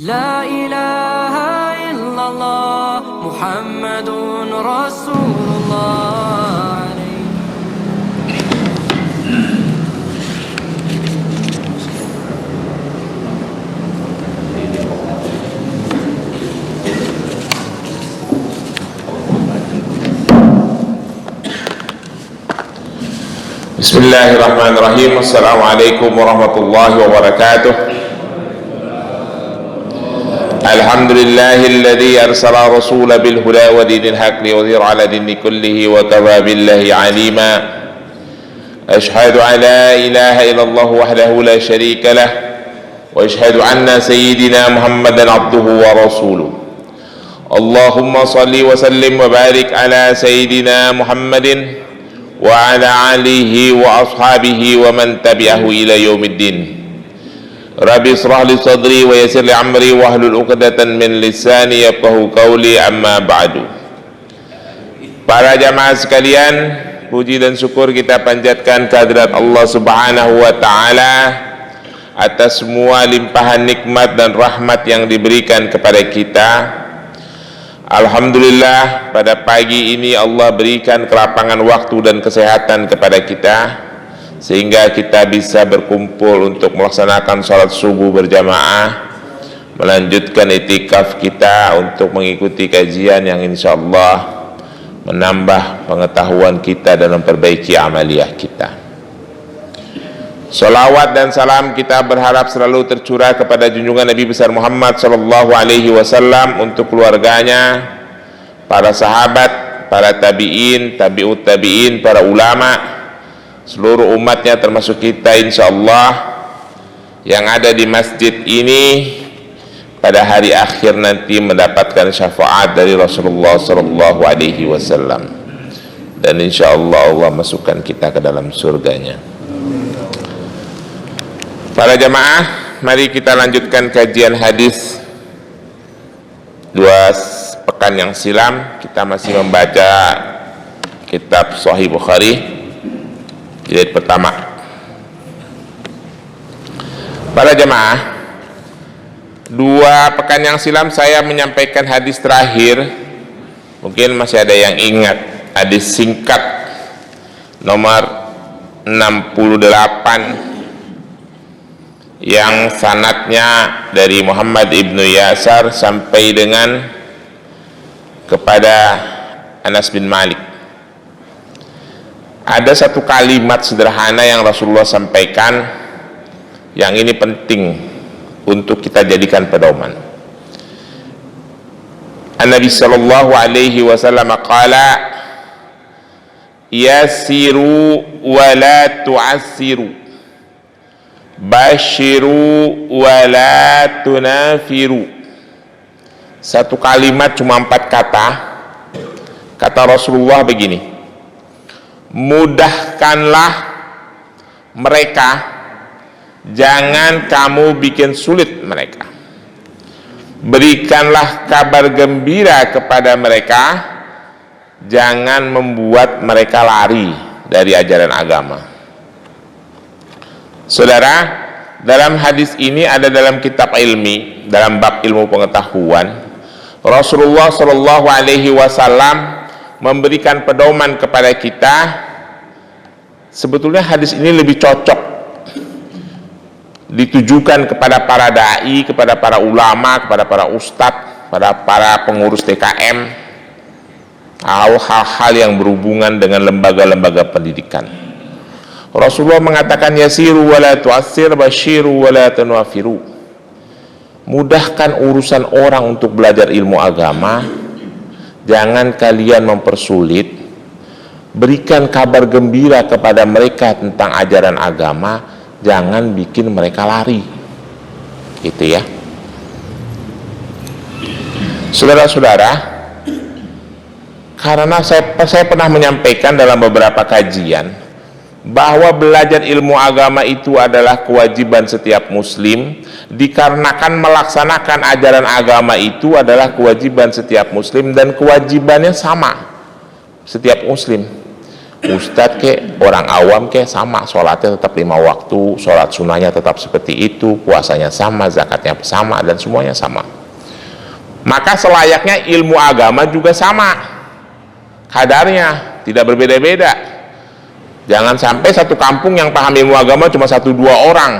لا إله إلا الله محمد رسول الله. Bismillahirrahmanirrahim. Assalamualaikum warahmatullahi wabarakatuh. Alhamdulillahilladzi arsala rasula bil huda wa dinil haq liyudhhira 'ala dini kullihi wa kafa billahi 'alima. Ashhadu an la ilaha illallah wahdahu la syarika lah wa ashhadu anna sayyidina Muhammadan 'abduhu wa rasuluh. Allahumma salli wa sallim wa barik 'ala sayyidina Muhammadin wa ala alihi wa ashabihi wa man tabi'ahu ila yaumiddin. Rabbi israh li sadri wa yassir li amri wa hlul 'uqdatan min lisani yafqahu qawli, amma ba'du. Para jamaah sekalian, puji dan syukur kita panjatkan kehadirat Allah Subhanahu wa taala atas semua limpahan nikmat dan rahmat yang diberikan kepada kita. Alhamdulillah, pada pagi ini Allah berikan kelapangan waktu dan kesehatan kepada kita sehingga kita bisa berkumpul untuk melaksanakan sholat subuh berjamaah, melanjutkan itikaf kita untuk mengikuti kajian yang insya Allah menambah pengetahuan kita dan memperbaiki amaliyah kita. Salawat dan salam kita berharap selalu tercurah kepada junjungan Nabi besar Muhammad sallallahu alaihi wasallam, untuk keluarganya, para sahabat, para tabi'in, tabi'ut tabi'in, para ulama, seluruh umatnya termasuk kita insyaallah yang ada di masjid ini pada hari akhir nanti mendapatkan syafaat dari Rasulullah sallallahu alaihi wasallam, dan insyaallah Allah masukkan kita ke dalam surganya. Para jamaah, mari kita lanjutkan kajian hadis. Dua pekan yang silam kita masih membaca kitab Sahih Bukhari jilid pertama. Para jamaah, dua pekan yang silam saya menyampaikan hadis terakhir, mungkin masih ada yang ingat, hadis singkat nomor 68 yang sanadnya dari Muhammad ibnu Yasar sampai dengan kepada Anas bin Malik. Ada satu kalimat sederhana yang Rasulullah sampaikan, yang ini penting untuk kita jadikan pedoman. An-Nabi sallallahu alaihi wasallam qala, yasiru wa la tu'assiru, basyiru wa la tunafiru. Satu kalimat cuma 4 kata. Kata Rasulullah begini, mudahkanlah mereka, jangan kamu bikin sulit mereka. Berikanlah kabar gembira kepada mereka, jangan membuat mereka lari dari ajaran agama. Saudara, dalam hadis ini ada dalam kitab ilmi, dalam bab ilmu pengetahuan, Rasulullah Shallallahu Alaihi Wasallam memberikan pedoman kepada kita. Sebetulnya hadis ini lebih cocok ditujukan kepada para dai, kepada para ulama, kepada para ustadz, pada para pengurus TKM, hal-hal yang berhubungan dengan lembaga-lembaga pendidikan. Rasulullah mengatakan, yasiru wa la tu'assir, basyiru wa la tunafiru. Mudahkan urusan orang untuk belajar ilmu agama, jangan kalian mempersulit. Berikan kabar gembira kepada mereka tentang ajaran agama, jangan bikin mereka lari. Gitu ya. Saudara-saudara, karena saya pernah menyampaikan dalam beberapa kajian bahwa belajar ilmu agama itu adalah kewajiban setiap muslim, dikarenakan melaksanakan ajaran agama itu adalah kewajiban setiap muslim, dan kewajibannya sama setiap muslim. ustadz ke, orang awam ke, sama, sholatnya tetap 5 waktu, sholat sunnahnya tetap seperti itu, puasanya sama, zakatnya sama, dan semuanya sama. Maka selayaknya ilmu agama juga sama kadarnya, tidak berbeda-beda. Jangan sampai satu kampung yang paham ilmu agama cuma 1-2 orang,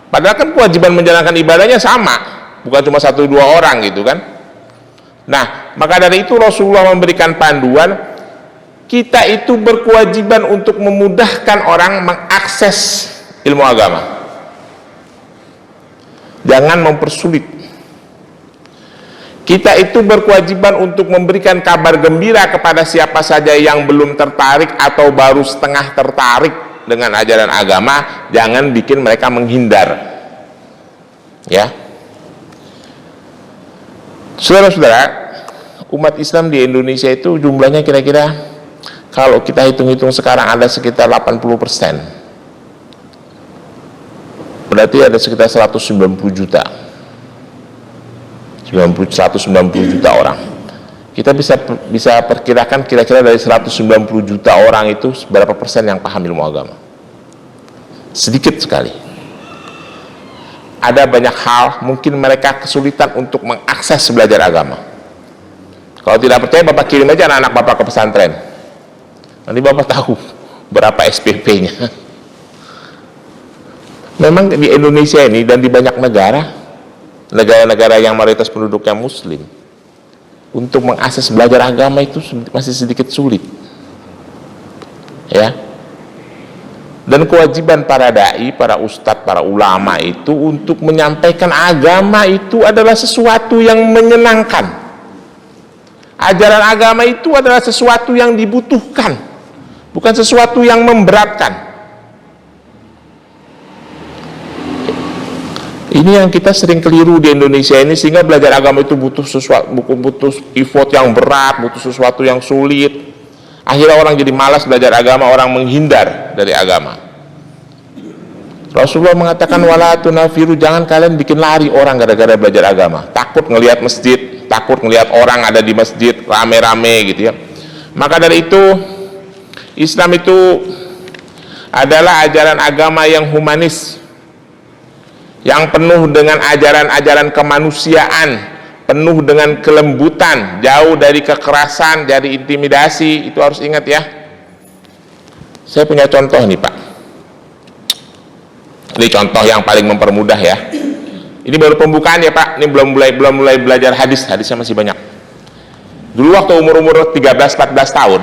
padahal kan kewajiban menjalankan ibadahnya sama, bukan cuma 1-2 orang gitu kan. Nah, maka dari itu Rasulullah memberikan panduan, kita itu berkewajiban untuk memudahkan orang mengakses ilmu agama, jangan mempersulit. Kita itu berkewajiban untuk memberikan kabar gembira kepada siapa saja yang belum tertarik atau baru setengah tertarik dengan ajaran agama, jangan bikin mereka menghindar. Ya, saudara-saudara, umat Islam di Indonesia itu jumlahnya kira-kira kalau kita hitung-hitung sekarang ada sekitar 80%. Berarti ada sekitar 190 juta. 190 juta orang. Kita bisa perkirakan kira-kira dari 190 juta orang itu berapa persen yang paham ilmu agama? Sedikit sekali. Ada banyak hal mungkin mereka kesulitan untuk mengakses belajar agama. Kalau tidak percaya, Bapak kirim aja anak-anak Bapak ke pesantren. Nanti Bapak tahu berapa SPP-nya. Memang di Indonesia ini dan di banyak negara-negara yang mayoritas penduduknya Muslim, untuk mengakses belajar agama itu masih sedikit sulit. Ya. Dan kewajiban para dai, para ustadz, para ulama itu untuk menyampaikan agama itu adalah sesuatu yang menyenangkan. Ajaran agama itu adalah sesuatu yang dibutuhkan, bukan sesuatu yang memberatkan. Ini yang kita sering keliru di Indonesia ini, sehingga belajar agama itu butuh effort yang berat, butuh sesuatu yang sulit. Akhirnya orang jadi malas belajar agama, orang menghindar dari agama. Rasulullah mengatakan, wala tunafiru, jangan kalian bikin lari orang gara-gara belajar agama. Takut ngelihat masjid, takut ngelihat orang ada di masjid rame-rame gitu ya. Maka dari itu Islam itu adalah ajaran agama yang humanis, yang penuh dengan ajaran-ajaran kemanusiaan, penuh dengan kelembutan, jauh dari kekerasan, dari intimidasi. Itu harus ingat ya. Saya punya contoh nih Pak. Ini contoh yang paling mempermudah ya. Ini baru pembukaan ya Pak. Ini belum mulai belajar hadis. Hadisnya masih banyak. Dulu waktu umur 13-14 tahun,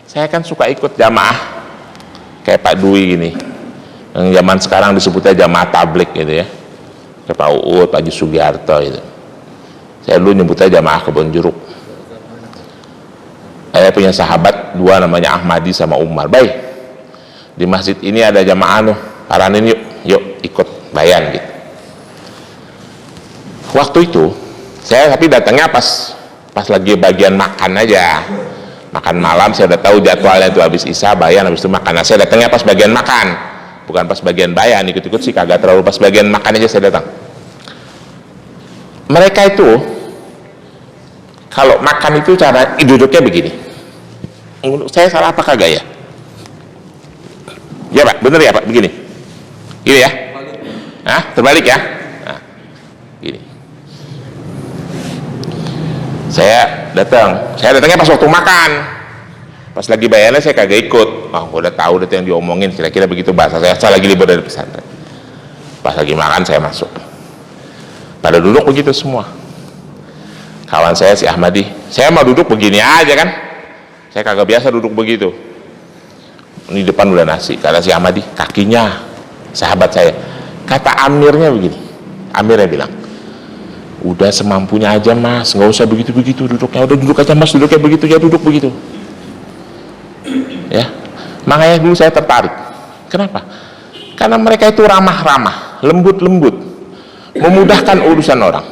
saya kan suka ikut jamaah kayak Pak Dwi gini, yang zaman sekarang disebutnya jamaah tablik gitu ya, kayak Pak Uut, Pak Haji Sugiharto gitu. Saya dulu nyebutnya jamaah Kebon Jeruk. Saya punya sahabat dua, namanya Ahmadi sama Umar. Baik, di masjid ini ada jamaah paranin yuk ikut bayan gitu. Waktu itu saya tapi datangnya pas lagi bagian makan aja, makan malam. Saya udah tahu jadwalnya itu habis isya bayan, habis itu makan. Nah, saya datangnya pas bagian makan, bukan pas bagian bayan. Ikut-ikut sih kagak terlalu, pas bagian makan aja saya datang. Mereka itu kalau makan itu cara duduknya begini. Saya salah apa kagak ya? Ya Pak, bener ya Pak, begini. Gini ya? Hah? Terbalik ya? Nah, gini. Saya datangnya pas waktu makan. Pas lagi bayannya saya kagak ikut. Udah tahu deh yang diomongin, kira-kira begitu bahasa saya. Saya lagi libur dari pesantren. Pas lagi makan saya masuk. Pada duduk begitu semua. Kawan saya si Ahmadi, saya mau duduk begini aja kan. Saya kagak biasa duduk begitu. Ini depan udah nasi. Kata si Ahmadi, kakinya sahabat saya. Kata amirnya begini. Amirnya bilang, udah semampunya aja mas, nggak usah begitu-begitu duduknya. Udah duduk aja mas, duduknya begitu ya, duduk begitu. Ya, makanya dulu saya tertarik. Kenapa? Karena mereka itu ramah-ramah, lembut-lembut, memudahkan urusan orang.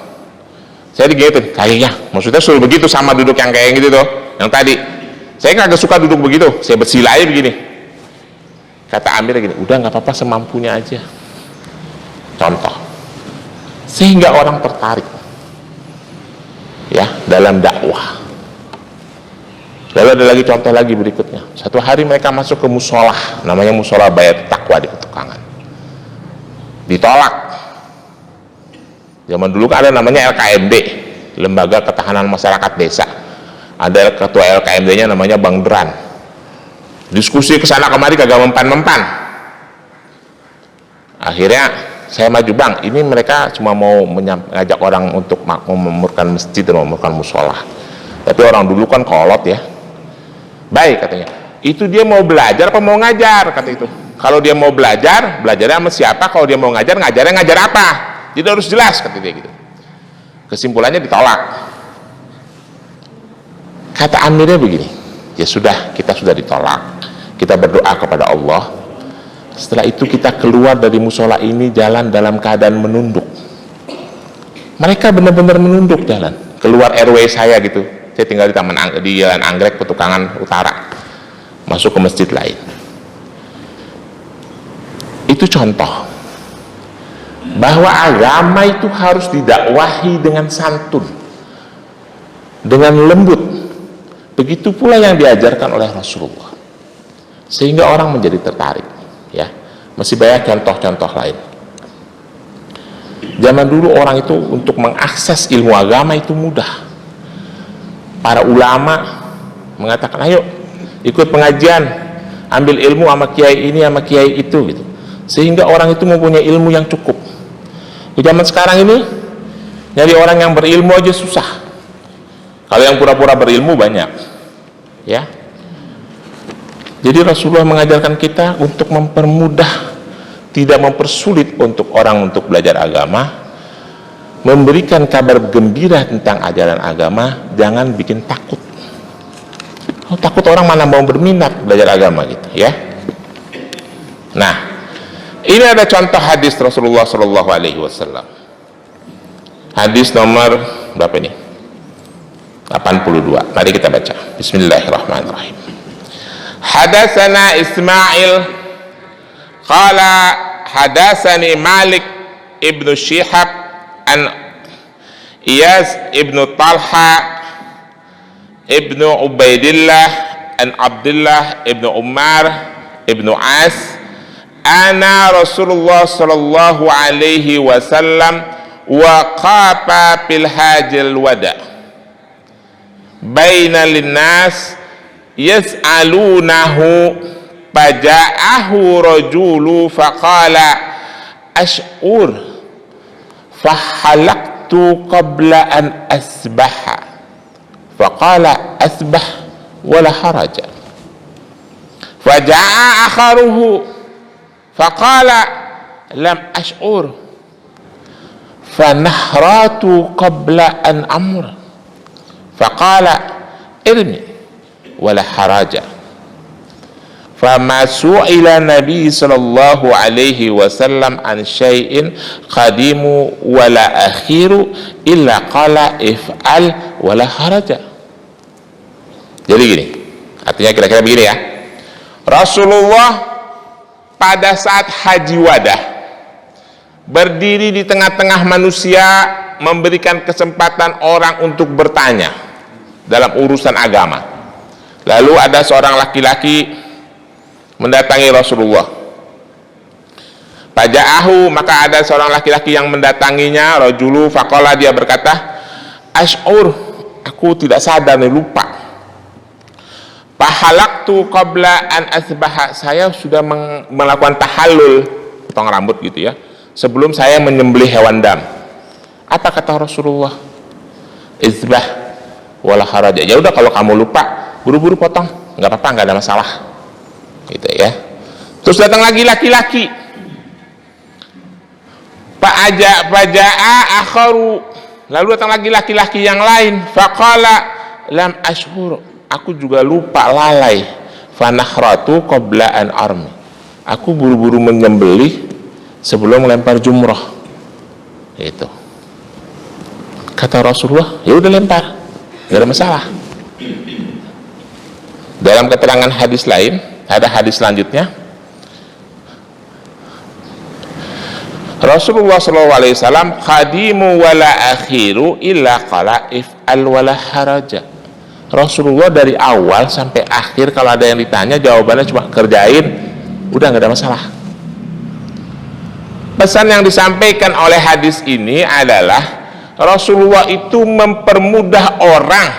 Saya digituin, kayaknya, maksudnya suruh begitu sama duduk yang kayak gitu tuh, yang tadi. Saya kagak suka duduk begitu, saya bersila aja begini. Kata Amir gini, udah nggak apa-apa semampunya aja. Contoh, sehingga orang tertarik, ya, dalam dakwah. Lalu ada lagi contoh lagi berikutnya. Satu hari mereka masuk ke musola, namanya musola Bayat Taqwa di Petukangan. Ditolak. Zaman dulu kan ada namanya LKMD, Lembaga Ketahanan Masyarakat Desa. Ada ketua LKMD-nya namanya Bang Dran. Diskusi ke sana kemari kagak mempan-mempan. Akhirnya saya maju, Bang, ini mereka cuma mau mengajak orang untuk memamurkan masjid dan memamurkan musola. Tapi orang dulu kan kolot ya. Baik, katanya. Itu dia mau belajar apa mau ngajar, kata itu. Kalau dia mau belajar, belajarnya sama siapa? Kalau dia mau ngajar, ngajarnya ngajar apa? Jadi harus jelas, kata dia gitu. Kesimpulannya ditolak. Kata amirnya begini, ya sudah, kita sudah ditolak. Kita berdoa kepada Allah. Setelah itu kita keluar dari musola ini jalan dalam keadaan menunduk. Mereka benar-benar menunduk jalan. Keluar RW saya gitu. Saya tinggal di Jalan Anggrek, Petukangan Utara. Masuk ke masjid lain. Itu contoh bahwa agama itu harus didakwahi dengan santun, dengan lembut. Begitu pula yang diajarkan oleh Rasulullah, sehingga orang menjadi tertarik. Ya, masih banyak contoh-contoh lain. Zaman dulu orang itu untuk mengakses ilmu agama itu mudah. Para ulama mengatakan, ayo ikut pengajian, ambil ilmu sama kiai ini sama kiai itu gitu. Sehingga orang itu mempunyai ilmu yang cukup. Di zaman sekarang ini nyari orang yang berilmu aja susah. Kalau yang pura-pura berilmu banyak. Ya. Jadi Rasulullah mengajarkan kita untuk mempermudah, tidak mempersulit untuk orang untuk belajar agama. Memberikan kabar gembira tentang ajaran agama, jangan bikin takut. Kalau takut orang mana mau berminat belajar agama gitu ya. Nah, ini ada contoh hadis Rasulullah Shallallahu Alaihi Wasallam. Hadis nomor berapa ini? 82. Mari kita baca. Bismillahirrahmanirrahim. Hadatsana Ismail qala hadatsani Malik ibnu Syihab an Iyas ibnu Talha ibnu Ubaidillah an Abdullah ibnu Umar ibnu As ana Rasulullah sallallahu alaihi wasallam waqafa fil hajil wada baina linnas yas'alunahu faja'ahu rajulu faqala ash'ur fahalaktu qabla an asbaha faqala asbah wala haraja faja'a akharuhu faqala lam ash'ur fanahratu qabla an amr faqala irmi wala haraja fama su'ila Nabi sallallahu alaihi wasallam an syai'in qadimu wala akhiru illa qala if'al wala haraja. Jadi gini, artinya kira-kira begini ya. Rasulullah pada saat haji wadah berdiri di tengah-tengah manusia, memberikan kesempatan orang untuk bertanya dalam urusan agama. Lalu ada seorang laki-laki mendatangi Rasulullah. Faja'ahu, maka ada seorang laki-laki yang mendatanginya. Rajulu faqala, dia berkata, ash'ur, aku tidak sadar nih, lupa. Fahalaktu qabla an asbaha, saya sudah melakukan tahallul, potong rambut gitu ya, sebelum saya menyembelih hewan dam. Apa kata Rasulullah? Izbah wala haraja. Ya udah, kalau kamu lupa, buru-buru potong, nggak apa-apa, nggak ada masalah. Gitu ya. Terus datang lagi laki-laki. Faja'a akharu, lalu datang lagi laki-laki yang lain. Faqala lam ashhur, aku juga lupa, lalai. Fanahratu qabla an armi, aku buru-buru menyembelih sebelum melempar jumrah. Itu kata Rasulullah, ya udah lempar, nggak ada masalah. Dalam keterangan hadis lain, ada hadis selanjutnya, Rasulullah SAW khadimu wala akhiru illa qala if'al wala haraja. Rasulullah dari awal sampai akhir kalau ada yang ditanya jawabannya cuma kerjain, udah nggak ada masalah. Pesan yang disampaikan oleh hadis ini adalah Rasulullah itu mempermudah orang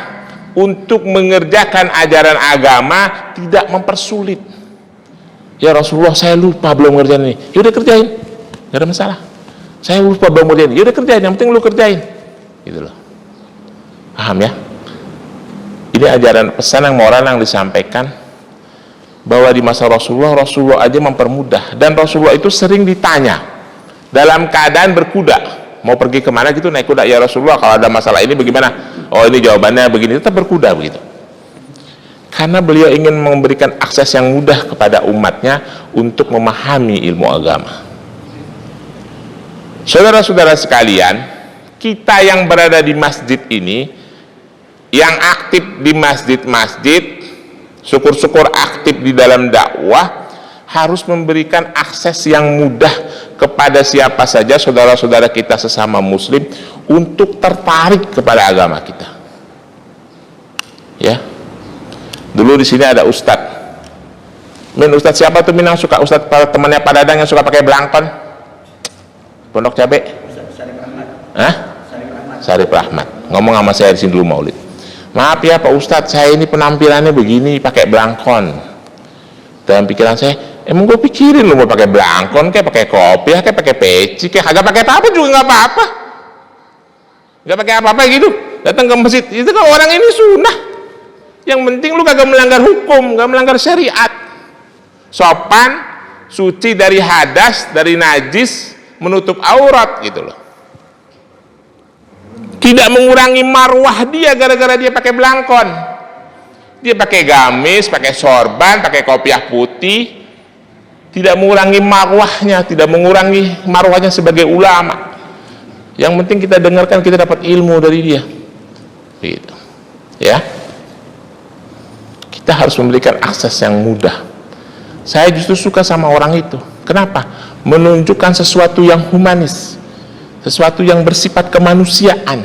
untuk mengerjakan ajaran agama, tidak mempersulit. Ya Rasulullah, saya lupa belum ngerjain ini, ya udah kerjain, nggak ada masalah. Saya lupa belum ngerjain, ya udah kerjain, yang penting lu kerjain, gitu loh. Paham ya? Ini ajaran pesan yang moral yang disampaikan bahwa di masa Rasulullah aja mempermudah, dan Rasulullah itu sering ditanya dalam keadaan berkuda, mau pergi kemana gitu naik kuda, ya Rasulullah kalau ada masalah ini bagaimana? Oh ini jawabannya begini, tetap berkuda begitu. Karena beliau ingin memberikan akses yang mudah kepada umatnya untuk memahami ilmu agama. Saudara-saudara sekalian, kita yang berada di masjid ini, yang aktif di masjid-masjid, syukur-syukur aktif di dalam dakwah, harus memberikan akses yang mudah kepada siapa saja saudara-saudara kita sesama muslim untuk tertarik kepada agama kita. Ya, dulu di sini ada ustadz. Ustadz siapa tuh yang suka? Ustadz temannya Pak Dadang yang suka pakai belangkon, pondok cabe. Sarip Rahmat. Ngomong sama saya di sini dulu maulid. Maaf ya Pak Ustadz, saya ini penampilannya begini, pakai belangkon. Dalam pikiran saya, emang gue pikirin lu mau pakai belangkon kayak pakai kopiah, kayak pakai peci, kayak agak pakai apa juga nggak apa-apa, nggak pakai apa-apa gitu. Datang ke masjid itu kan orang ini sunnah. Yang penting lu kagak melanggar hukum, nggak melanggar syariat, sopan, suci dari hadas, dari najis, menutup aurat gitu loh. Tidak mengurangi marwah dia gara-gara dia pakai belangkon. Dia pakai gamis, pakai sorban, pakai kopiah putih, tidak mengurangi marwahnya, tidak mengurangi marwahnya sebagai ulama. Yang penting kita dengarkan, kita dapat ilmu dari dia. Gitu. Ya. Kita harus memberikan akses yang mudah. Saya justru suka sama orang itu. Kenapa? Menunjukkan sesuatu yang humanis, sesuatu yang bersifat kemanusiaan,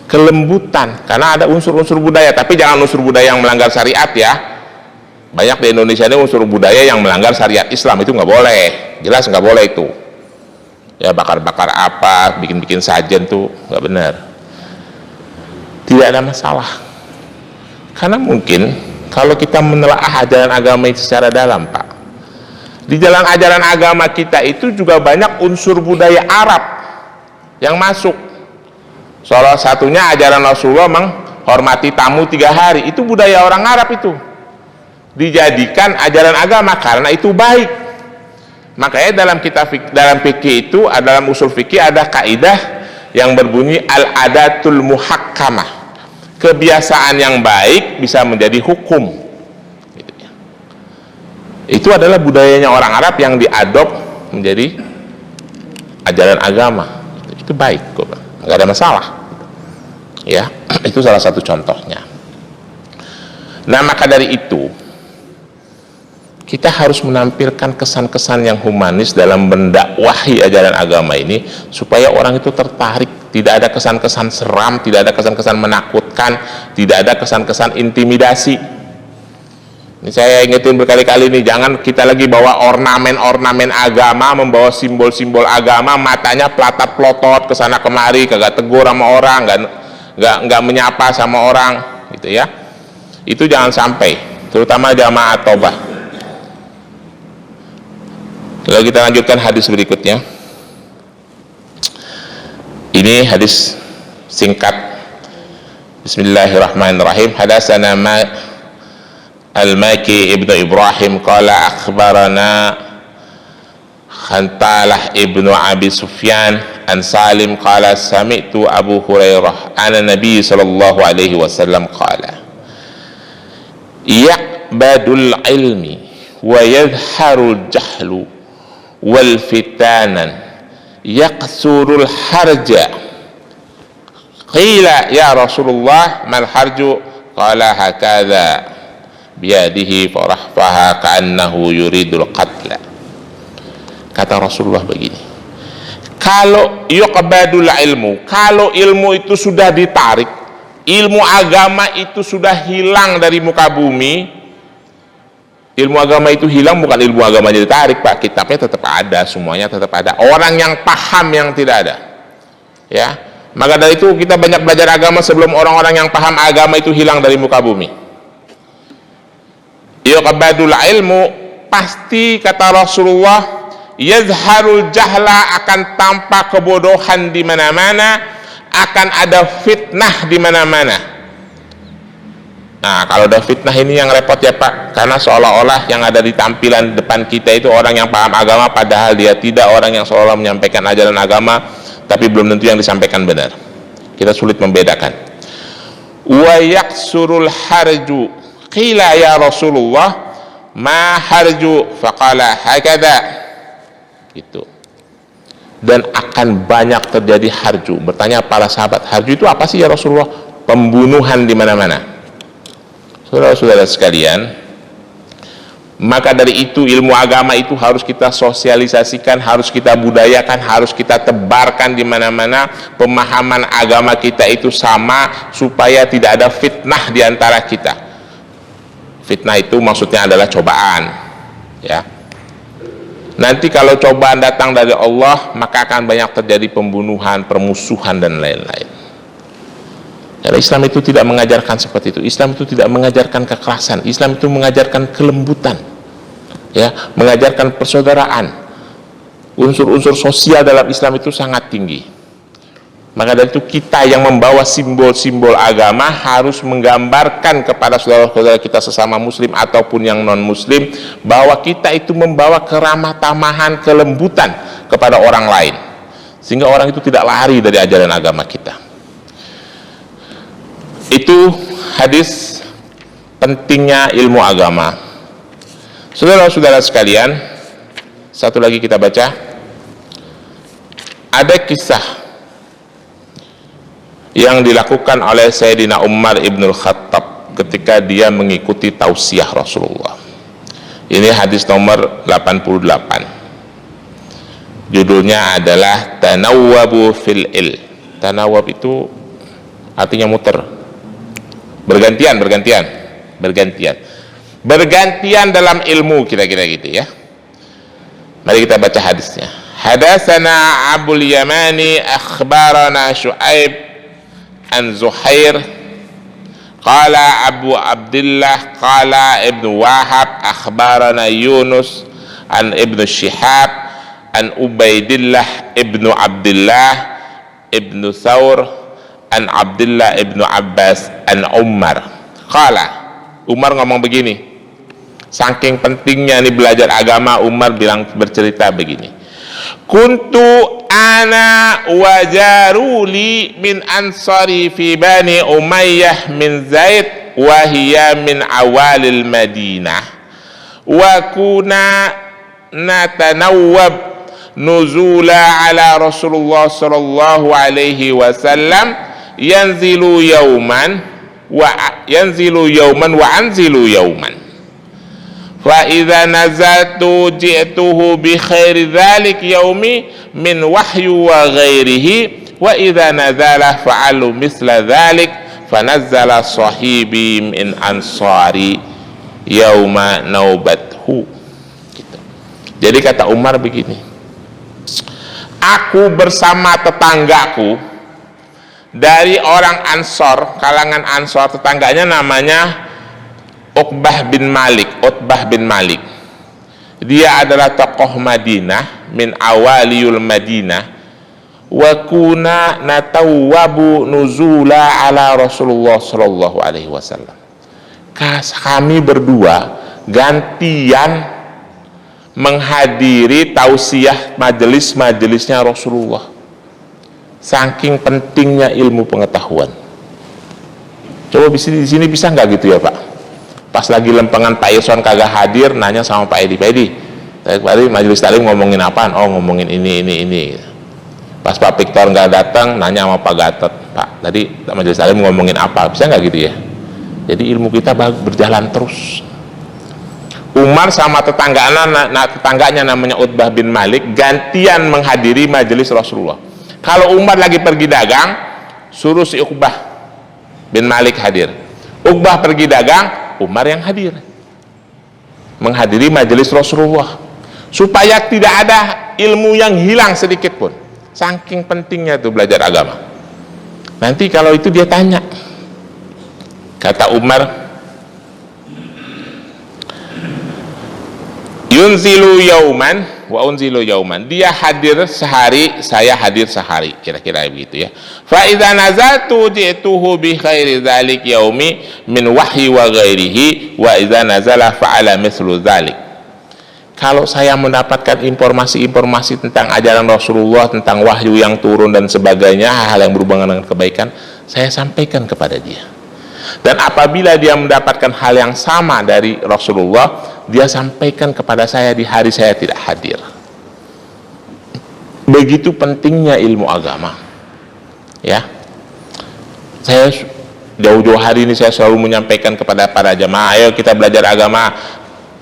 kelembutan, karena ada unsur-unsur budaya, tapi jangan unsur budaya yang melanggar syariat ya. Banyak di Indonesia ini unsur budaya yang melanggar syariat Islam, itu nggak boleh, jelas nggak boleh itu. Ya bakar-bakar apa, bikin-bikin sajen tuh nggak benar. Tidak ada masalah, karena mungkin kalau kita menelaah ajaran agama itu secara dalam, Pak, di dalam ajaran agama kita itu juga banyak unsur budaya Arab yang masuk. Salah satunya ajaran Rasulullah menghormati tamu 3 hari, itu budaya orang Arab, itu dijadikan ajaran agama karena itu baik. Makanya dalam fikih itu, dalam usul fikih ada kaidah yang berbunyi al-adatul muhakkamah, kebiasaan yang baik bisa menjadi hukum. Itu adalah budayanya orang Arab yang diadop menjadi ajaran agama. Itu baik kok, nggak ada masalah. Ya, itu salah satu contohnya. Nah, maka dari itu kita harus menampilkan kesan-kesan yang humanis dalam mendakwahi ajaran agama ini supaya orang itu tertarik. Tidak ada kesan-kesan seram, tidak ada kesan-kesan menakutkan, tidak ada kesan-kesan intimidasi. Ini saya ingetin berkali-kali nih, jangan kita lagi bawa ornamen-ornamen agama, membawa simbol-simbol agama, matanya pelatat-plotot kesana kemari, kagak tegur sama orang, nggak menyapa sama orang, gitu ya. Itu jangan sampai, terutama jamaah Taubah. Lalu kita lanjutkan hadis berikutnya. Ini hadis singkat. Bismillahirrahmanirrahim. Hadatsana Al-Maki ibnu Ibrahim qala akhbarana Khantalah ibnu Abi Sufyan an Salim qala sami'tu Abu Hurairah ana Nabi sallallahu alaihi wasallam qala ya'badul ilmi wa yadharul jahlu wal fitanan yaqsurul harja. Qila ya Rasulullah mal harju? Qala hakadha biyadihi farahfaha ka'annahu yuridul qatla. Kata Rasulullah begini, kalau yuqbadul ilmu, kalau ilmu itu sudah ditarik, ilmu agama itu sudah hilang dari muka bumi, ilmu agama itu hilang, bukan ilmu agamanya ditarik, Pak. Kitabnya tetap ada, semuanya tetap ada. Orang yang paham yang tidak ada. Ya. Maka dari itu kita banyak belajar agama sebelum orang-orang yang paham agama itu hilang dari muka bumi. Yuqbadul ilmu, pasti kata Rasulullah, yazharul jahla, akan tampak kebodohan di mana-mana, akan ada fitnah di mana-mana. Nah, kalau ada fitnah ini yang repot ya Pak, karena seolah-olah yang ada di tampilan depan kita itu orang yang paham agama, padahal dia tidak, orang yang seolah menyampaikan ajaran agama tapi belum tentu yang disampaikan benar. Kita sulit membedakan. Wa yaksurul harju, qila ya Rasulullah ma harju, faqala hakada, gitu. Dan akan banyak terjadi harju. Bertanya para sahabat, harju itu apa sih ya Rasulullah? Pembunuhan di mana-mana. Saudara-saudara sekalian, maka dari itu ilmu agama itu harus kita sosialisasikan, harus kita budayakan, harus kita tebarkan di mana-mana. Pemahaman agama kita itu sama, supaya tidak ada fitnah di antara kita. Fitnah itu maksudnya adalah cobaan, ya. Nanti kalau cobaan datang dari Allah, maka akan banyak terjadi pembunuhan, permusuhan dan lain-lain. Karena Islam itu tidak mengajarkan seperti itu. Islam itu tidak mengajarkan kekerasan. Islam itu mengajarkan kelembutan, ya, mengajarkan persaudaraan. Unsur-unsur sosial dalam Islam itu sangat tinggi. Maka dari itu kita yang membawa simbol-simbol agama harus menggambarkan kepada saudara-saudara kita sesama muslim ataupun yang non-muslim bahwa kita itu membawa keramah tamahan, kelembutan kepada orang lain, sehingga orang itu tidak lari dari ajaran agama kita. Itu hadis pentingnya ilmu agama. Saudara-saudara sekalian, satu lagi kita baca. Ada kisah yang dilakukan oleh Sayyidina Umar ibn Khattab ketika dia mengikuti tausiah Rasulullah. Ini hadis nomor 88. Judulnya adalah Tanawwabu fil il. Tanawwab itu artinya muter. Bergantian dalam ilmu, kira-kira gitu ya. Mari kita baca hadisnya. Hadatsana Abul Yamani akhbarana Syuaib an Zuhair qala Abu Abdullah qala Ibnu Wahab akhbarana Yunus an Ibnu Shihab an Ubaidillah Ibnu Abdullah Ibnu Thawr an Abdullah ibnu Abbas an Umar. Qala, Umar ngomong begini. Saking pentingnya nih belajar agama, Umar bercerita begini. Kuntu ana wajaruli min ansari fi bani Umayyah min Zaid wa hiya min awalil Madinah wa kuna natanawwab nuzula ala Rasulullah sallallahu alaihi wasallam yanzilu yauman wa anzilu yauman fa idza nazaltu ji'tuhu bi khairi dzalik yaumi min wahyu wa ghairihi wa idza nazala fa'alu misla dzalik fanazzala sahibi min ansari yauma naubathu, gitu. Jadi kata Umar begini, aku bersama tetanggaku dari orang Ansor, kalangan Ansor, tetangganya namanya Utbah bin Malik. Dia adalah tokoh Madinah, min awaliyul Madinah. Wa kuna natawwabu nuzula ala Rasulullah sallallahu alaihi wasallam. Kami berdua gantian menghadiri tausiah majelis-majelisnya Rasulullah. Saking pentingnya ilmu pengetahuan. Coba di sini bisa nggak gitu ya Pak? Pas lagi lempengan Pak Irson kagak hadir, nanya sama Pak Edi, tadi majelis taklim ngomongin apaan? Oh, ngomongin ini. Pas Pak Victor nggak datang, nanya sama Pak Gatot, Pak tadi majelis taklim ngomongin apa? Bisa nggak gitu ya? Jadi ilmu kita berjalan terus. Umar sama tetangganya namanya Utbah bin Malik gantian menghadiri majelis Rasulullah. Kalau Umar lagi pergi dagang, suruh si Uqbah bin Malik hadir. Uqbah pergi dagang, Umar yang hadir, menghadiri majelis Rasulullah, supaya tidak ada ilmu yang hilang sedikit pun. Saking pentingnya tuh belajar agama. Nanti kalau itu dia tanya, kata Umar, yunzilu yauman wa unzilu yauman, dia hadir sehari, saya hadir sehari, kira-kira begitu ya. Fa idza nazaltu ji'tuhu bi khairi dzalik yaumi min wahyi wa ghairihi wa idza nazala fa'ala mithlu dzalik. Kalau saya mendapatkan informasi-informasi tentang ajaran Rasulullah, tentang wahyu yang turun dan sebagainya, hal-hal yang berhubungan dengan kebaikan, saya sampaikan kepada dia. Dan apabila dia mendapatkan hal yang sama dari Rasulullah, dia sampaikan kepada saya di hari saya tidak hadir. Begitu pentingnya ilmu agama. Ya. Saya jauh-jauh hari ini saya selalu menyampaikan kepada para jamaah, ayo kita belajar agama.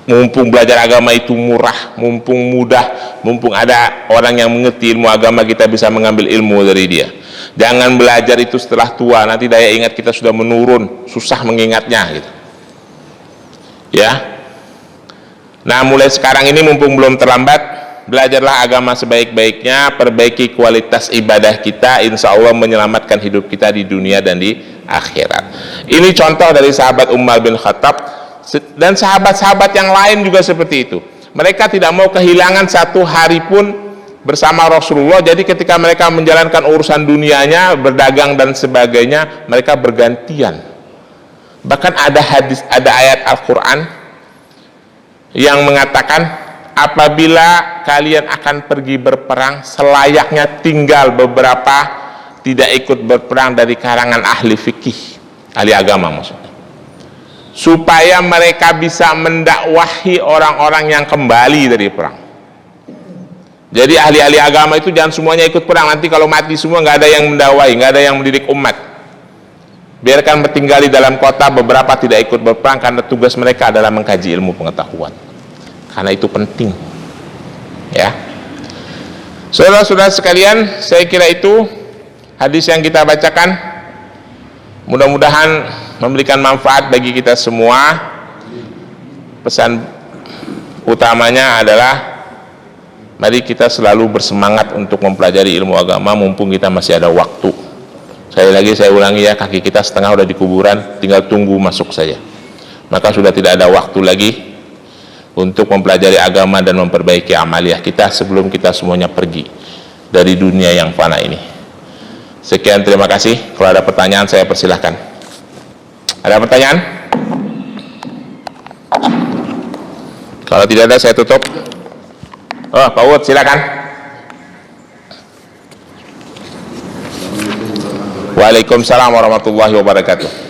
Mumpung belajar agama itu murah, mumpung mudah, mumpung ada orang yang mengerti ilmu agama, kita bisa mengambil ilmu dari dia. Jangan belajar itu setelah tua, nanti daya ingat kita sudah menurun, susah mengingatnya gitu. Ya. Nah, mulai sekarang ini mumpung belum terlambat, belajarlah agama sebaik-baiknya, perbaiki kualitas ibadah kita, insya Allah menyelamatkan hidup kita di dunia dan di akhirat. Ini contoh dari sahabat Umar bin Khattab, dan sahabat-sahabat yang lain juga seperti itu. Mereka tidak mau kehilangan satu hari pun bersama Rasulullah. Jadi ketika mereka menjalankan urusan dunianya, berdagang dan sebagainya, mereka bergantian. Bahkan ada hadis, ada ayat Al-Quran yang mengatakan, apabila kalian akan pergi berperang, selayaknya tinggal beberapa tidak ikut berperang dari kalangan ahli fikih, ahli agama maksudnya, supaya mereka bisa mendakwahi orang-orang yang kembali dari perang. Jadi ahli-ahli agama itu jangan semuanya ikut perang, nanti kalau mati semua nggak ada yang mendakwahi, nggak ada yang mendidik umat. Biarkan bertinggal di dalam kota, beberapa tidak ikut berperang karena tugas mereka adalah mengkaji ilmu pengetahuan, karena itu penting ya. Saudara-saudara sekalian, saya kira itu hadis yang kita bacakan mudah-mudahan memberikan manfaat bagi kita semua. Pesan utamanya adalah mari kita selalu bersemangat untuk mempelajari ilmu agama mumpung kita masih ada waktu. Sekali lagi saya ulangi ya, kaki kita setengah udah di kuburan, tinggal tunggu masuk saja. Maka sudah tidak ada waktu lagi untuk mempelajari agama dan memperbaiki amaliyah kita sebelum kita semuanya pergi dari dunia yang fana ini. Sekian, terima kasih. Kalau ada pertanyaan saya persilahkan. Ada pertanyaan? Kalau tidak ada saya tutup. Oh, Pak Ud, silakan. Waalaikumsalam warahmatullahi wabarakatuh.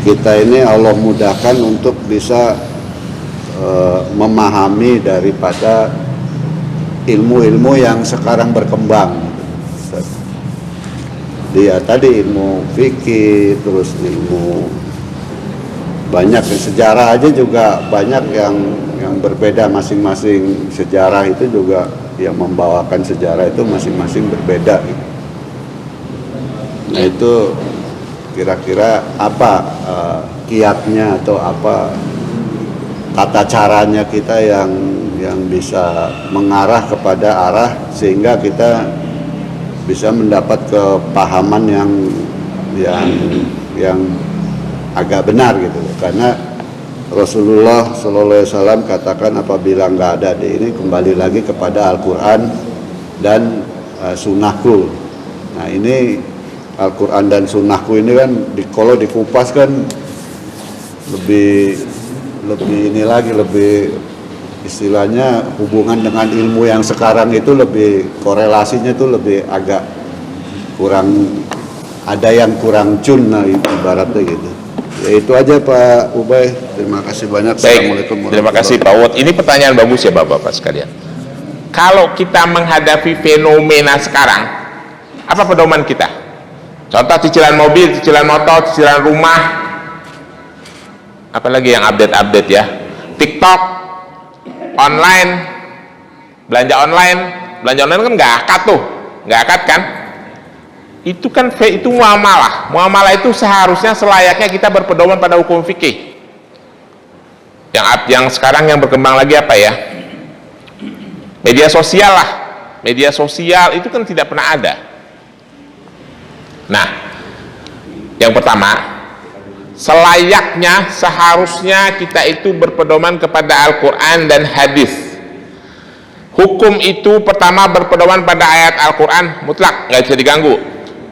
kita ini Allah mudahkan untuk bisa memahami daripada ilmu-ilmu yang sekarang berkembang. Dia tadi ilmu fikih, terus ilmu banyak, sejarah aja juga banyak yang berbeda, masing-masing sejarah itu juga yang membawakan sejarah itu masing-masing berbeda. Nah itu kira-kira apa kiatnya atau apa tata caranya kita yang bisa mengarah kepada arah sehingga kita bisa mendapat kepahaman yang agak benar gitu. Karena Rasulullah SAW katakan apabila nggak ada ini kembali lagi kepada Al-Quran dan Sunnahku. Nah ini Al-Quran dan Sunnahku ini kan kalau dikupas kan lebih ini lagi, lebih istilahnya hubungan dengan ilmu yang sekarang itu lebih korelasinya itu lebih agak kurang, ada yang kurang cun lah ibaratnya gitu. Ya itu aja Pak Ubay, terima kasih banyak. Baik, terima kasih Pak Uwat. Ini pertanyaan bagus ya Bapak-Bapak sekalian. Kalau kita menghadapi fenomena sekarang, apa pedoman kita? Contoh cicilan mobil, cicilan motor, cicilan rumah, apalagi yang update-update ya, TikTok, online, belanja online kan nggak akad tuh, nggak akad kan? Itu kan itu muamalah itu seharusnya selayaknya kita berpedoman pada hukum fikih. Yang sekarang yang berkembang lagi apa ya? Media sosial lah, media sosial itu kan tidak pernah ada. Nah, yang pertama, selayaknya seharusnya kita itu berpedoman kepada Al-Quran dan hadis. Hukum itu pertama berpedoman pada ayat Al-Quran mutlak, nggak bisa diganggu.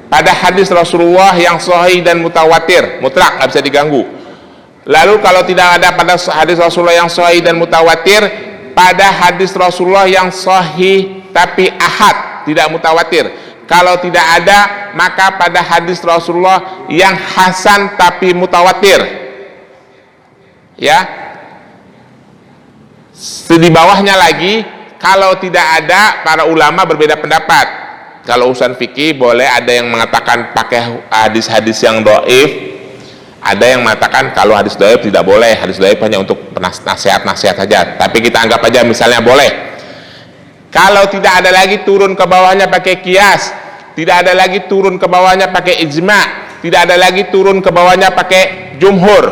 Pada hadis Rasulullah yang sahih dan mutawatir, mutlak, nggak bisa diganggu. Lalu kalau tidak ada pada hadis Rasulullah yang sahih dan mutawatir, pada hadis Rasulullah yang sahih tapi ahad, tidak mutawatir. Kalau tidak ada, maka pada hadis Rasulullah yang hasan tapi mutawatir. Ya. Di bawahnya lagi, kalau tidak ada, para ulama berbeda pendapat. Kalau urusan fikih boleh ada yang mengatakan pakai hadis-hadis yang dhaif, ada yang mengatakan kalau hadis dhaif tidak boleh, hadis dhaif hanya untuk nasihat-nasihat saja. Tapi kita anggap aja misalnya boleh. Kalau tidak ada lagi turun ke bawahnya pakai kias, tidak ada lagi turun ke bawahnya pakai ijma, tidak ada lagi turun ke bawahnya pakai jumhur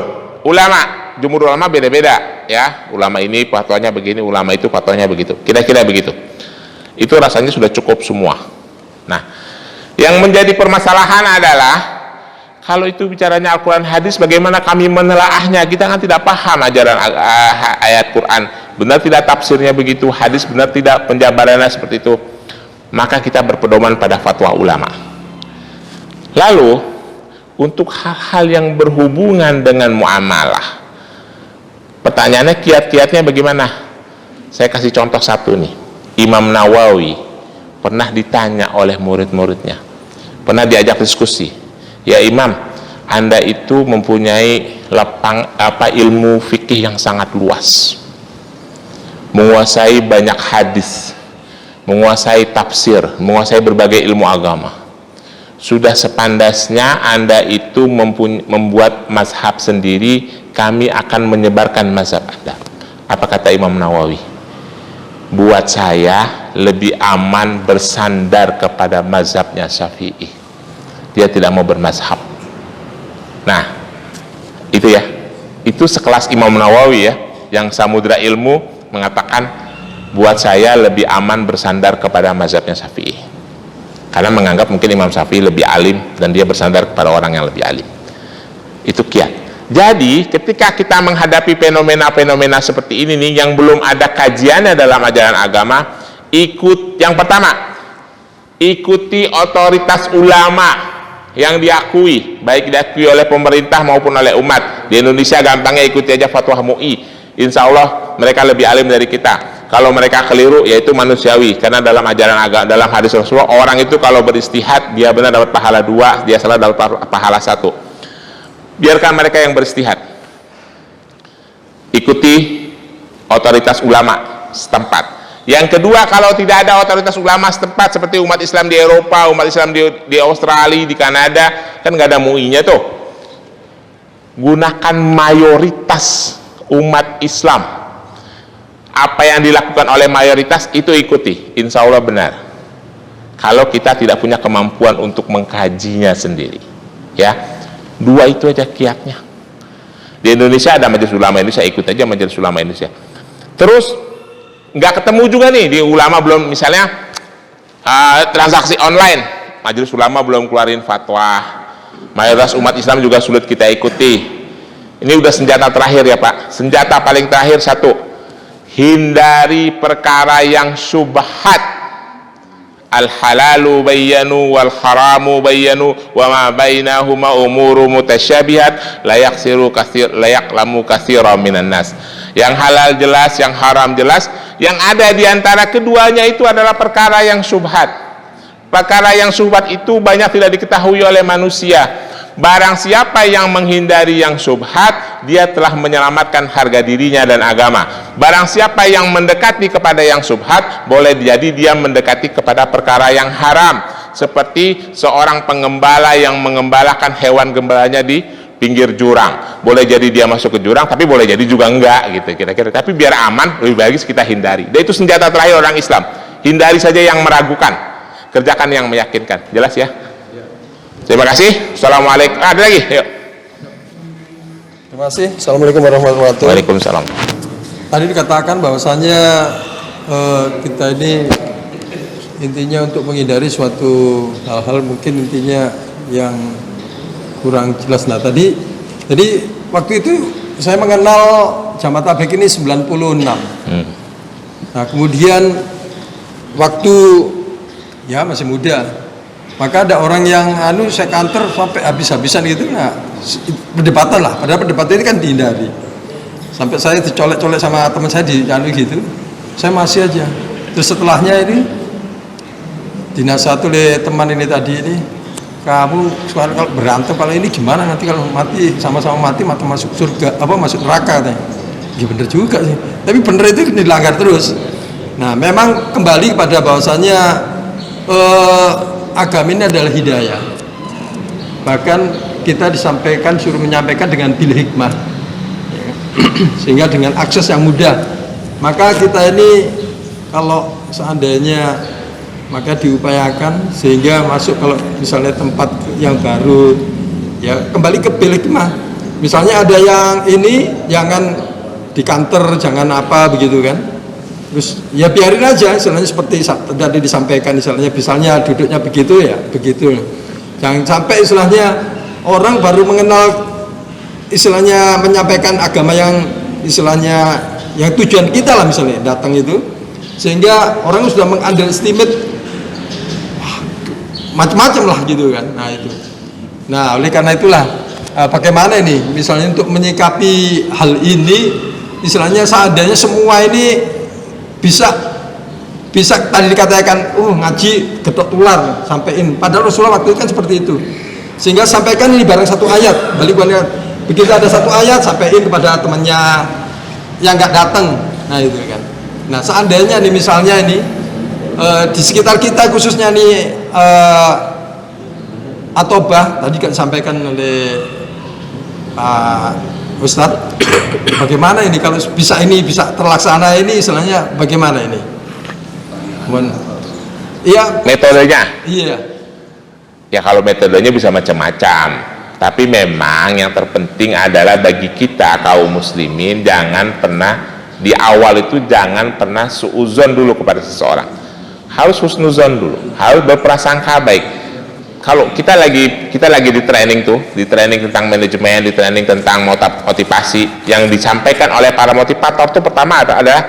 ulama. Jumhur ulama beda-beda ya. Ulama ini fatwanya begini, ulama itu fatwanya begitu. Kira-kira begitu. Itu rasanya sudah cukup semua. Nah, yang menjadi permasalahan adalah kalau itu bicaranya Al-Quran hadis, bagaimana kami menelaahnya? Kita kan tidak paham ajaran ayat Quran, benar tidak tafsirnya begitu, hadis benar tidak penjabarannya seperti itu. Maka kita berpedoman pada fatwa ulama. Lalu untuk hal-hal yang berhubungan dengan muamalah, pertanyaannya kiat-kiatnya bagaimana? Saya kasih contoh satu nih. Imam Nawawi pernah ditanya oleh murid-muridnya, pernah diajak diskusi, ya Imam, Anda itu mempunyai ilmu fikih yang sangat luas, menguasai banyak hadis, menguasai tafsir, menguasai berbagai ilmu agama. Sudah sepandasnya Anda itu membuat mazhab sendiri, kami akan menyebarkan mazhab Anda. Apa kata Imam Nawawi? Buat saya lebih aman bersandar kepada mazhabnya Syafi'i. Dia tidak mau bermazhab. Nah, itu ya. Itu sekelas Imam Nawawi ya, yang samudra ilmu mengatakan buat saya lebih aman bersandar kepada mazhabnya Syafi'i. Karena menganggap mungkin Imam Syafi'i lebih alim dan dia bersandar kepada orang yang lebih alim. Itu kiat. Jadi ketika kita menghadapi fenomena-fenomena seperti ini nih, yang belum ada kajiannya dalam ajaran agama, yang pertama, ikuti otoritas ulama yang diakui, baik diakui oleh pemerintah maupun oleh umat. Di Indonesia gampangnya ikuti aja fatwa MUI, insya Allah mereka lebih alim dari kita. Kalau mereka keliru, yaitu manusiawi, karena dalam ajaran agama, dalam hadis Rasulullah, orang itu kalau beristihad dia benar dapat pahala 2, dia salah dapat pahala 1. biarkan mereka yang beristihad, ikuti otoritas ulama setempat. Yang kedua, kalau tidak ada otoritas ulama setempat seperti umat Islam di Eropa, umat Islam di Australia, di Kanada, kan nggak ada MUI-nya tuh. Gunakan mayoritas umat Islam. Apa yang dilakukan oleh mayoritas itu ikuti, insya Allah benar. Kalau kita tidak punya kemampuan untuk mengkajinya sendiri, ya, dua itu aja kiatnya. Di Indonesia ada Majelis Ulama Indonesia, ikut aja Majelis Ulama Indonesia. Terus nggak ketemu juga nih di ulama, belum misalnya transaksi online, Majelis Ulama belum keluarin fatwa, mayoritas umat Islam juga sulit kita ikuti. Ini udah senjata terakhir ya Pak, senjata paling terakhir satu, hindari perkara yang syubhat. Al halalu bayyanu wal haramu bayyanu wa ma bainahuma umuru mutasyabihat la ya'lamu katsiran minan nas. Yang halal jelas, yang haram jelas, yang ada di antara keduanya itu adalah perkara yang syubhat. Perkara yang syubhat itu banyak tidak diketahui oleh manusia. Barang siapa yang menghindari yang syubhat, dia telah menyelamatkan harga dirinya dan agama. Barang siapa yang mendekati kepada yang syubhat, boleh jadi dia mendekati kepada perkara yang haram, seperti seorang pengembala yang mengembalakan hewan gembalanya di pinggir jurang. Boleh jadi dia masuk ke jurang, tapi boleh jadi juga enggak gitu kira-kira. Tapi biar aman, lebih bagus kita hindari. Dan itu senjata terakhir orang Islam. Hindari saja yang meragukan, kerjakan yang meyakinkan. Jelas ya? Terima kasih. Assalamualaikum. Ada lagi? Yuk. Terima kasih. Assalamualaikum warahmatullahi wabarakatuh. Waalaikumsalam. Tadi dikatakan bahwasannya kita ini intinya untuk menghindari suatu hal-hal mungkin intinya yang kurang jelas. Nah tadi, jadi waktu itu saya mengenal Jamaah Tabligh ini 96. Nah kemudian waktu ya masih muda, maka ada orang yang saya kantor sampai habis-habisan gitu, nah perdebatan lah, padahal perdebatan ini kan dihindari. Sampai saya dicolek-colek sama teman saya di gitu, saya masih aja. Terus setelahnya ini dinasihat oleh teman ini tadi ini, kamu kalau berantem kalau ini gimana, nanti kalau mati sama-sama mati masuk surga apa masuk neraka katanya. Ya bener juga sih, tapi bener itu dilanggar terus. Nah memang kembali kepada bahwasannya agama ini adalah hidayah. Bahkan kita disampaikan, suruh menyampaikan dengan bil hikmah, sehingga dengan akses yang mudah. Maka kita ini kalau seandainya maka diupayakan sehingga masuk, kalau misalnya tempat yang baru ya kembali ke bil hikmah. Misalnya ada yang ini jangan di kantor, jangan apa begitu kan. Terus ya biarin aja, istilahnya seperti tadi disampaikan, misalnya duduknya begitu ya begitu. Jangan sampai istilahnya orang baru mengenal istilahnya menyampaikan agama yang istilahnya yang tujuan kita lah misalnya datang itu, sehingga orang sudah meng-underestimate macam-macam lah gitu kan. Nah itu. Nah oleh karena itulah bagaimana ini misalnya untuk menyikapi hal ini, istilahnya seandainya semua ini bisa tadi dikatakan ngaji getok tular sampein, padahal Rasulullah waktu itu kan seperti itu, sehingga sampaikan ini barang satu ayat, begitu ada satu ayat sampein kepada temannya yang nggak datang. Nah itu kan. Nah seandainya nih misalnya ini di sekitar kita khususnya nih atobah tadi kan disampaikan oleh Ustadz, bagaimana ini kalau bisa terlaksana ini istilahnya bagaimana ini? Iya. Metodenya? Iya. Ya kalau metodenya bisa macam-macam, tapi memang yang terpenting adalah bagi kita kaum muslimin jangan pernah di awal itu jangan pernah suuzon dulu kepada seseorang. Harus husnuzon dulu, harus berprasangka baik. Kalau kita lagi di training tuh, di training tentang manajemen, di training tentang motivasi, yang disampaikan oleh para motivator itu pertama adalah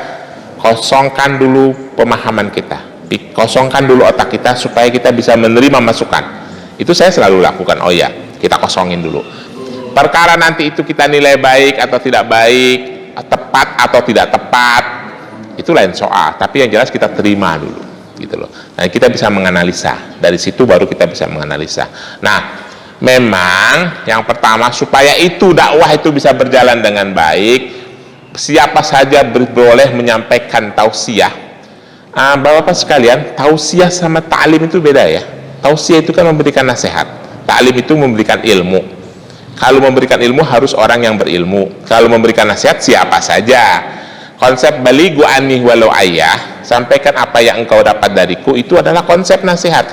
kosongkan dulu pemahaman kita, kosongkan dulu otak kita supaya kita bisa menerima masukan. Itu saya selalu lakukan. Oh ya, kita kosongin dulu. Perkara nanti itu kita nilai baik atau tidak baik, tepat atau tidak tepat, itu lain soal. Tapi yang jelas kita terima dulu. Gitu loh. Nah, kita bisa menganalisa. Dari situ baru kita bisa menganalisa. Nah, Memang yang pertama, supaya itu dakwah itu bisa berjalan dengan baik, siapa saja boleh menyampaikan tausiah. Bapak-bapak sekalian, tausiah sama ta'lim itu beda ya. Tausiah itu kan memberikan nasihat, ta'lim itu memberikan ilmu. Kalau memberikan ilmu harus orang yang berilmu. Kalau memberikan nasihat siapa saja. Konsep balighu anni walau ayah, sampaikan apa yang engkau dapat dariku, itu adalah konsep nasihat.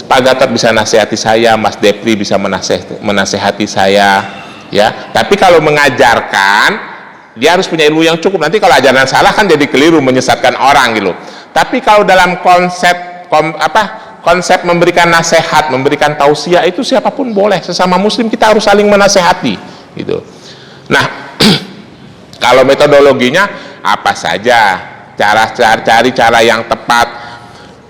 Pak Gatot bisa nasihati saya, Mas Depri bisa menasehati saya, ya. Tapi kalau mengajarkan, dia harus punya ilmu yang cukup. Nanti kalau ajaran salah kan jadi keliru, menyesatkan orang gitu. Tapi kalau dalam konsep memberikan nasihat, memberikan tausiah, itu siapapun boleh. Sesama muslim kita harus saling menasehati gitu. Nah, kalau metodologinya apa saja, cari cara yang tepat.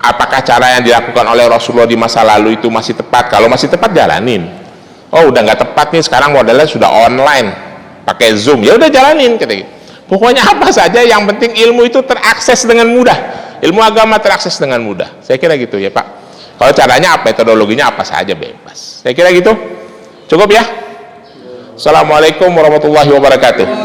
Apakah cara yang dilakukan oleh Rasulullah di masa lalu itu masih tepat? Kalau masih tepat, jalanin. Oh, udah nggak tepat nih, sekarang modelnya sudah online, pakai Zoom, ya udah jalanin. Pokoknya apa saja, yang penting ilmu itu terakses dengan mudah. Ilmu agama terakses dengan mudah. Saya kira gitu ya Pak. Kalau caranya apa, metodologinya apa saja, bebas. Saya kira gitu. Cukup ya. Assalamualaikum warahmatullahi wabarakatuh.